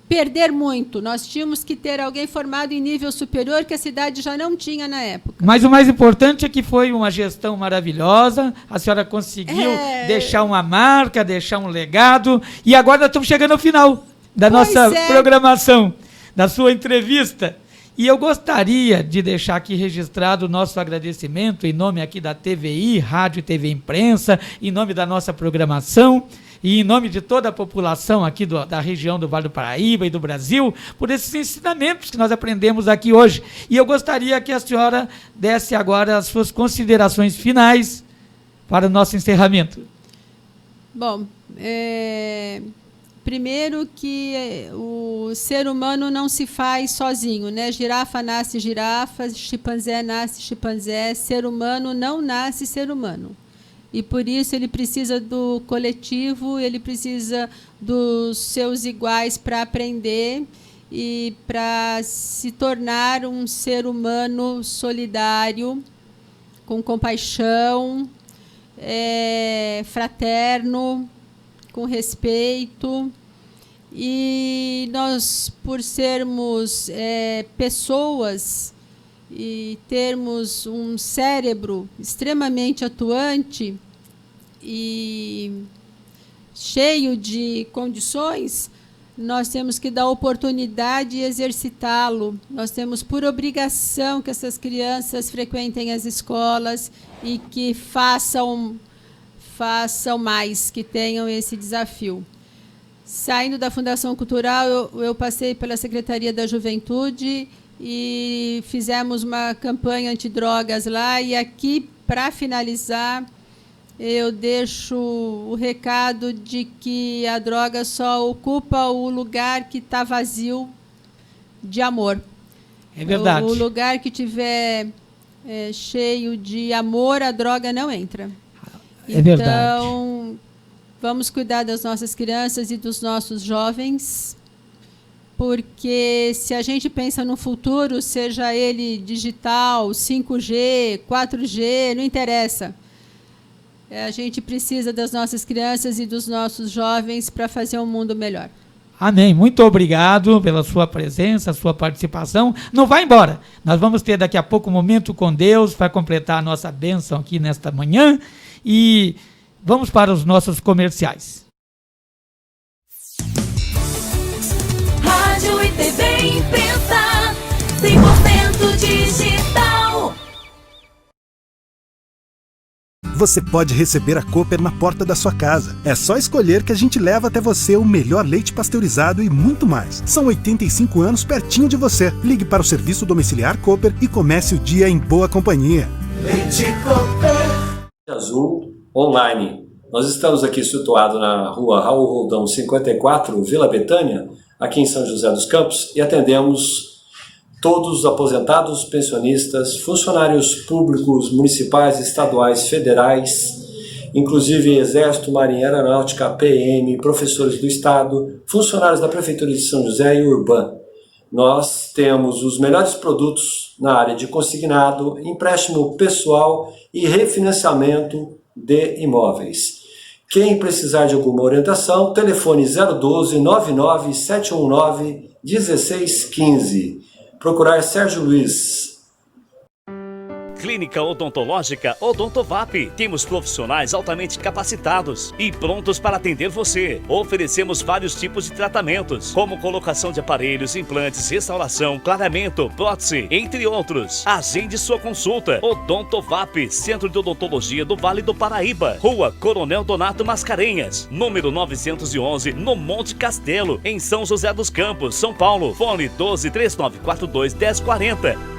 Speaker 8: perder muito. Nós tínhamos que ter alguém formado em nível superior, que a cidade já não tinha na época.
Speaker 3: Mas o mais importante é que foi uma gestão maravilhosa, a senhora conseguiu deixar uma marca, deixar um legado, e agora nós estamos chegando ao final da nossa programação, da sua entrevista. E eu gostaria de deixar aqui registrado o nosso agradecimento em nome aqui da TVI, Rádio e TV Imprensa, em nome da nossa programação e em nome de toda a população aqui da região do Vale do Paraíba e do Brasil, por esses ensinamentos que nós aprendemos aqui hoje. E eu gostaria que a senhora desse agora as suas considerações finais para o nosso encerramento.
Speaker 8: Bom, primeiro que o ser humano não se faz sozinho, né? Girafa nasce girafa, chimpanzé nasce chimpanzé, ser humano não nasce ser humano. E por isso ele precisa do coletivo, ele precisa dos seus iguais para aprender e para se tornar um ser humano solidário, com compaixão, fraterno, com respeito. E nós, por sermos pessoas e termos um cérebro extremamente atuante e cheio de condições, nós temos que dar oportunidade e exercitá-lo. Nós temos por obrigação que essas crianças frequentem as escolas e que façam mais, que tenham esse desafio. Saindo da Fundação Cultural, eu passei pela Secretaria da Juventude e fizemos uma campanha antidrogas lá. E aqui, para finalizar, eu deixo o recado de que a droga só ocupa o lugar que está vazio de amor.
Speaker 3: É verdade.
Speaker 8: O lugar que tiver cheio de amor, a droga não entra.
Speaker 3: É verdade.
Speaker 8: Então, vamos cuidar das nossas crianças e dos nossos jovens, porque se a gente pensa no futuro, seja ele digital, 5G, 4G, não interessa. A gente precisa das nossas crianças e dos nossos jovens para fazer um mundo melhor.
Speaker 3: Amém. Muito obrigado pela sua presença, sua participação. Não vá embora. Nós vamos ter daqui a pouco um momento com Deus para completar a nossa bênção aqui nesta manhã. E vamos para os nossos comerciais.
Speaker 1: Rádio e TV Imprensa, 100% digital.
Speaker 9: Você pode receber a Cooper na porta da sua casa. É só escolher que a gente leva até você o melhor leite pasteurizado e muito mais. São 85 anos pertinho de você. Ligue para o serviço domiciliar Cooper e comece o dia em boa companhia.
Speaker 10: Leite Cooper. Azul online. Nós estamos aqui situados na rua Raul Roldão 54, Vila Betânia, aqui em São José dos Campos, e atendemos todos os aposentados, pensionistas, funcionários públicos, municipais, estaduais, federais, inclusive Exército, Marinha, Aeronáutica, PM, professores do Estado, funcionários da Prefeitura de São José e Urbã. Nós temos os melhores produtos na área de consignado, empréstimo pessoal e refinanciamento de imóveis. Quem precisar de alguma orientação, telefone 012 99 719 1615. Procurar Sérgio Luiz.
Speaker 11: Clínica Odontológica Odontovap. Temos profissionais altamente capacitados e prontos para atender você. Oferecemos vários tipos de tratamentos, como colocação de aparelhos, implantes, restauração, clareamento, prótese, entre outros. Agende sua consulta. Odontovap, Centro de Odontologia do Vale do Paraíba. Rua Coronel Donato Mascarenhas, número 911, no Monte Castelo, em São José dos Campos, São Paulo. Fone 12 3942 1040.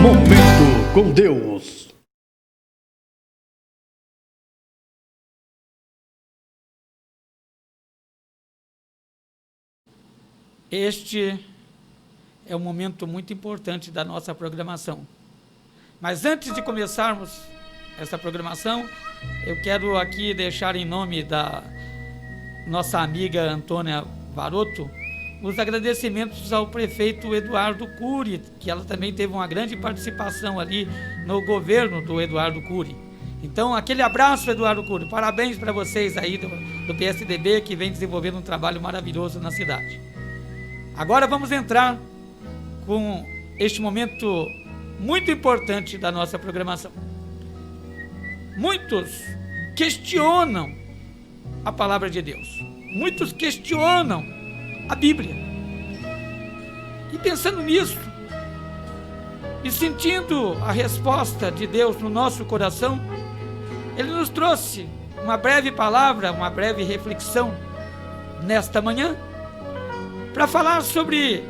Speaker 4: Momento com Deus.
Speaker 3: Este é um momento muito importante da nossa programação. Mas antes de começarmos essa programação, eu quero aqui deixar em nome da nossa amiga Antônia Varoto os agradecimentos ao prefeito Eduardo Cury, que ela também teve uma grande participação ali no governo do Eduardo Cury. Então, aquele abraço, Eduardo Cury, parabéns para vocês aí do PSDB, que vem desenvolvendo um trabalho maravilhoso na cidade. Agora vamos entrar com este momento muito importante da nossa programação. Muitos questionam a palavra de Deus, muitos questionam a Bíblia. E pensando nisso, e sentindo a resposta de Deus no nosso coração, Ele nos trouxe uma breve palavra, uma breve reflexão nesta manhã, para falar sobre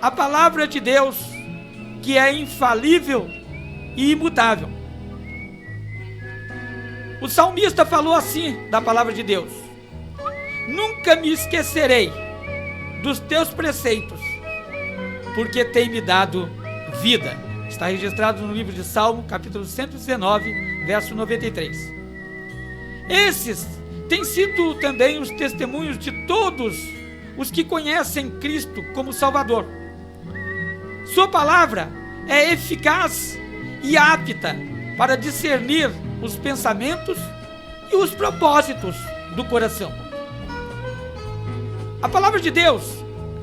Speaker 3: a palavra de Deus, que é infalível e imutável. O salmista falou assim da palavra de Deus: nunca me esquecerei dos teus preceitos, porque tem me dado vida. Está registrado no livro de Salmo, capítulo 119, verso 93. Esses têm sido também os testemunhos de todos os que conhecem Cristo como Salvador. Sua palavra é eficaz e apta para discernir os pensamentos e os propósitos do coração. A palavra de Deus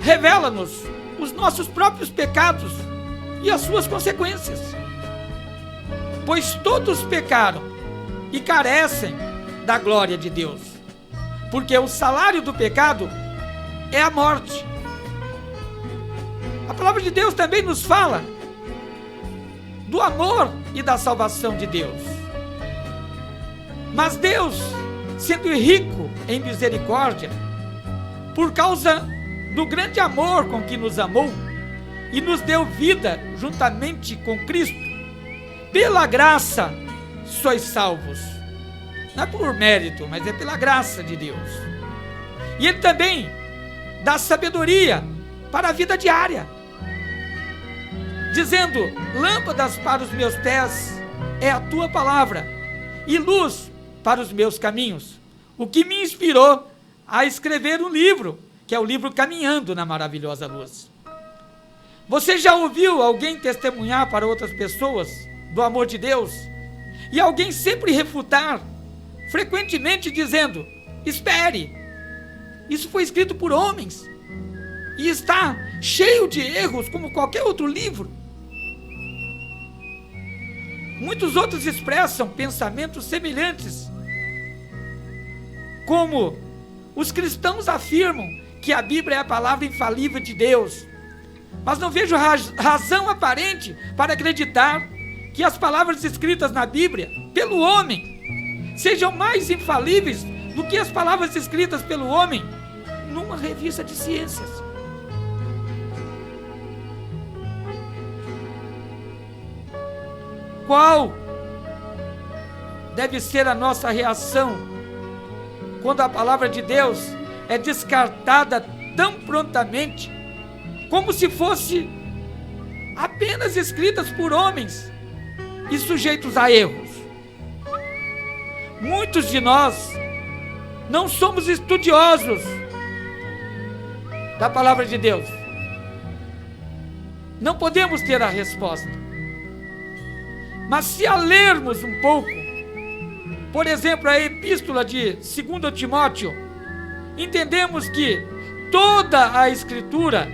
Speaker 3: revela-nos os nossos próprios pecados e as suas consequências. Pois todos pecaram e carecem da glória de Deus, porque o salário do pecado é a morte. A palavra de Deus também nos fala do amor e da salvação de Deus. Mas Deus, sendo rico em misericórdia, por causa do grande amor com que nos amou e nos deu vida juntamente com Cristo, pela graça sois salvos. Não é por mérito, mas é pela graça de Deus. E Ele também dá sabedoria para a vida diária, dizendo: lâmpadas para os meus pés é a tua palavra e luz para os meus caminhos. O que me inspirou a escrever um livro, que é o livro Caminhando na Maravilhosa Luz. Você já ouviu alguém testemunhar para outras pessoas do amor de Deus e alguém sempre refutar, frequentemente dizendo: Espere! Isso foi escrito por homens e está cheio de erros como qualquer outro livro. Muitos outros expressam pensamentos semelhantes, como os cristãos afirmam que a Bíblia é a palavra infalível de Deus, mas não vejo razão aparente para acreditar que as palavras escritas na Bíblia pelo homem sejam mais infalíveis do que as palavras escritas pelo homem numa revista de ciências. Qual deve ser a nossa reação quando a palavra de Deus é descartada tão prontamente, como se fosse apenas escritas por homens e sujeitos a erros? Muitos de nós não somos estudiosos da palavra de Deus. Não podemos ter a resposta. Mas se a lermos um pouco, por exemplo, a epístola de 2 Timóteo, entendemos que toda a Escritura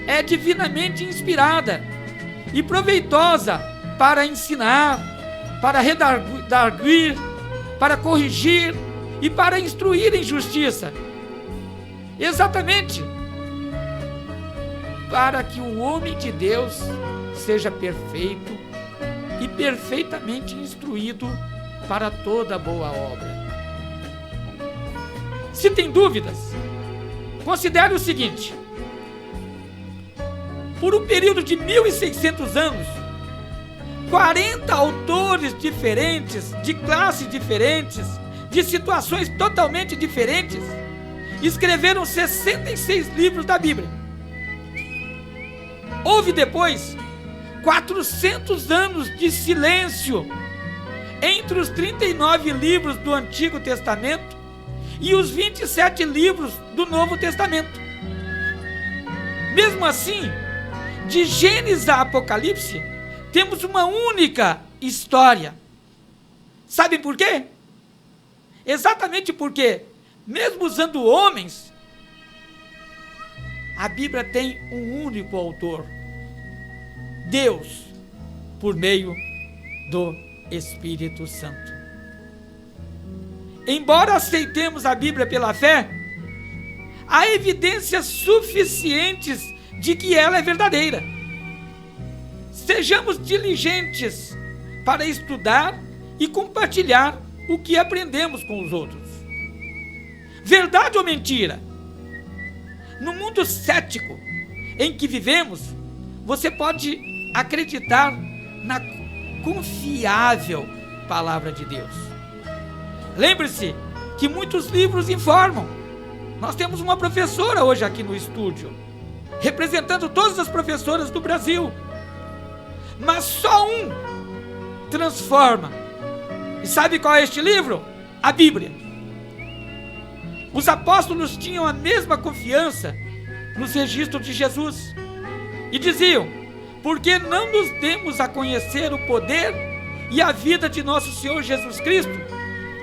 Speaker 3: é divinamente inspirada e proveitosa para ensinar, para redarguir, para corrigir e para instruir em justiça. Exatamente para que o homem de Deus seja perfeito e perfeitamente instruído para toda boa obra. Se tem dúvidas, considere o seguinte: por um período de 1.600 anos, 40 autores diferentes, de classes diferentes, de situações totalmente diferentes, escreveram 66 livros da Bíblia. Houve depois 400 anos de silêncio entre os 39 livros do Antigo Testamento e os 27 livros do Novo Testamento. Mesmo assim, de Gênesis a Apocalipse, temos uma única história. Sabem por quê? Exatamente porque, mesmo usando homens, a Bíblia tem um único autor: Deus, por meio do Espírito Santo. Embora aceitemos a Bíblia pela fé, há evidências suficientes de que ela é verdadeira. Sejamos diligentes para estudar e compartilhar o que aprendemos com os outros. Verdade ou mentira? No mundo cético em que vivemos, você pode acreditar na confiável palavra de Deus. Lembre-se que muitos livros informam. Nós temos uma professora hoje aqui no estúdio, representando todas as professoras do Brasil. Mas só um transforma. E sabe qual é este livro? A Bíblia. Os apóstolos tinham a mesma confiança nos registros de Jesus e diziam: por que não nos demos a conhecer o poder e a vida de nosso Senhor Jesus Cristo,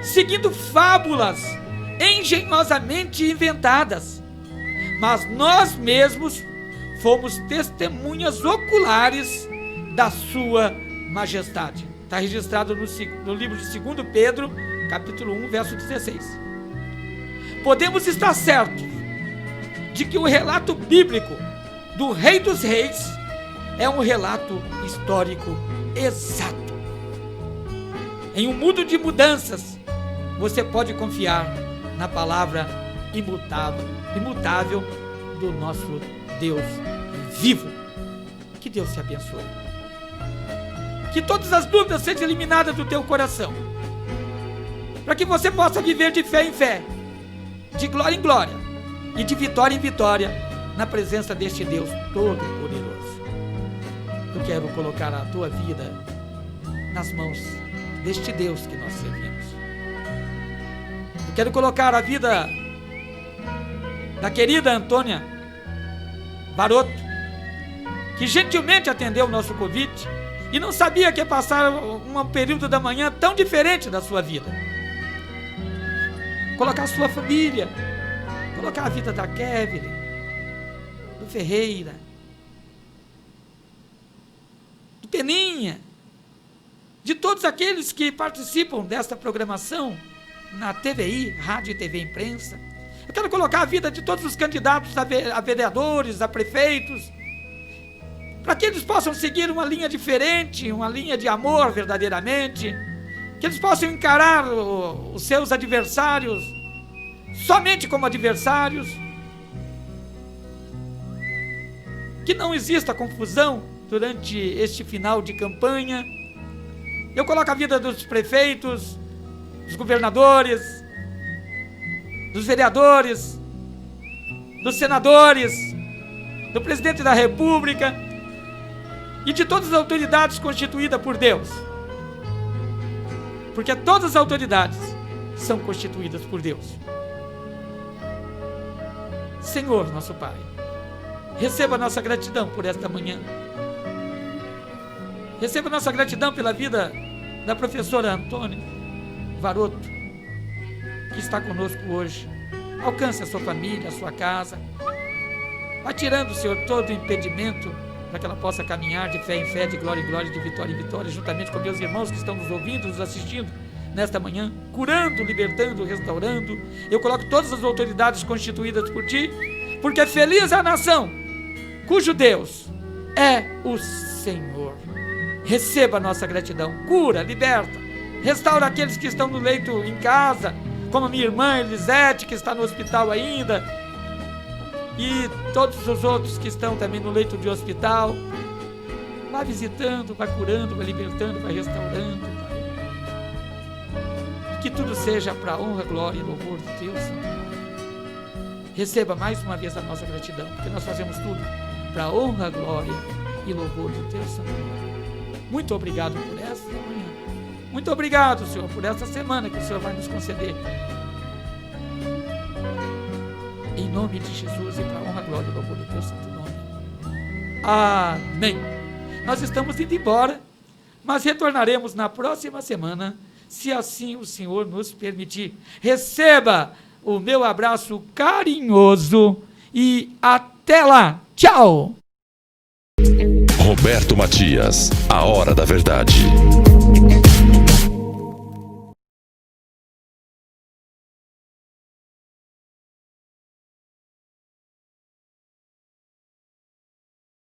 Speaker 3: seguindo fábulas engenhosamente inventadas? Mas nós mesmos fomos testemunhas oculares da sua majestade. Está registrado no livro de 2 Pedro, capítulo 1, verso 16. Podemos estar certos de que o relato bíblico do Rei dos Reis é um relato histórico exato. Em um mundo de mudanças, você pode confiar na palavra imutável do nosso Deus vivo. Que Deus te abençoe. Que todas as dúvidas sejam eliminadas do teu coração, para que você possa viver de fé em fé, de glória em glória e de vitória em vitória na presença deste Deus Todo-Poderoso. Eu quero colocar a tua vida nas mãos deste Deus que nós servimos. Eu quero colocar a vida da querida Antônia Baroto, que gentilmente atendeu o nosso convite e não sabia que ia passar um período da manhã tão diferente da sua vida. colocar a sua família, colocar a vida da Kevin, do Ferreira, do Peninha, de todos aqueles que participam desta programação na TVI, Rádio e TV Imprensa. Eu quero colocar a vida de todos os candidatos a vereadores, a prefeitos, para que eles possam seguir uma linha diferente, uma linha de amor verdadeiramente, que eles possam encarar os seus adversários somente como adversários, que não exista confusão durante este final de campanha. Eu coloco a vida dos prefeitos, dos governadores, dos vereadores, dos senadores, do presidente da República e de todas as autoridades constituídas por Deus. Porque todas as autoridades são constituídas por Deus. Senhor, nosso Pai, receba a nossa gratidão por esta manhã. Receba a nossa gratidão pela vida da professora Antônia Varoto, que está conosco hoje. Alcance a sua família, a sua casa. Vai tirando, Senhor, todo impedimento para que ela possa caminhar de fé em fé, de glória em glória, de vitória em vitória, juntamente com meus irmãos que estão nos ouvindo, nos assistindo nesta manhã, curando, libertando, restaurando. Eu coloco todas as autoridades constituídas por Ti, porque feliz é a nação cujo Deus é o Senhor. Receba a nossa gratidão, cura, liberta, restaura aqueles que estão no leito em casa, como a minha irmã Elisete, que está no hospital ainda, e todos os outros que estão também no leito de hospital. Vai visitando, vai curando, vai libertando, vai restaurando, Pai. Que tudo seja para a honra, glória e louvor de Deus. Receba mais uma vez a nossa gratidão, porque nós fazemos tudo para a honra, glória e louvor de Deus, Senhor. Muito obrigado por esta manhã. Muito obrigado, Senhor, por esta semana que o Senhor vai nos conceder. Em nome de Jesus e para a honra, glória e louvor do Teu santo nome. Amém. Nós estamos indo embora, mas retornaremos na próxima semana, se assim o Senhor nos permitir. Receba o meu abraço carinhoso e até lá. Tchau!
Speaker 2: Roberto Matias, a hora da verdade.